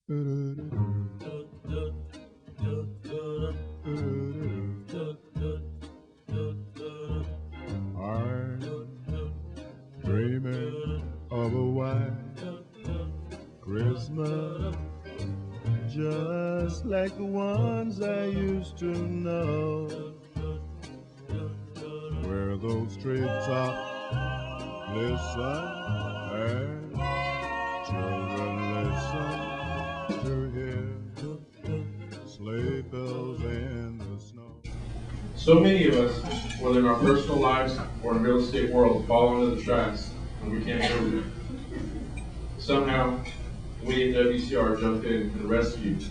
Dreaming of a white Christmas, just like the ones I used to know, where those treetops listen and children listen to hear sleigh bells in the snow. So many of us, whether in our personal lives or in the real estate world, fall into the tracks and we can't move. Somehow, we at WCR jumped in and rescued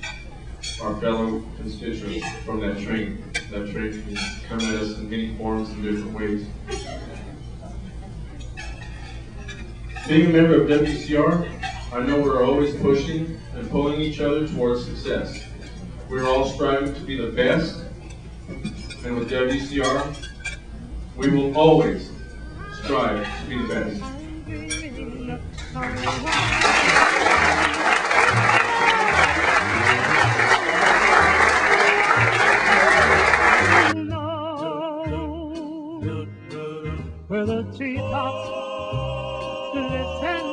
our fellow constituents from that train. That train can come at us in many forms and different ways. Being a member of WCR, I know we're always pushing and pulling each other towards success. We're all striving to be the best, and with WCR, we will always strive to be the best. Where the treetops listen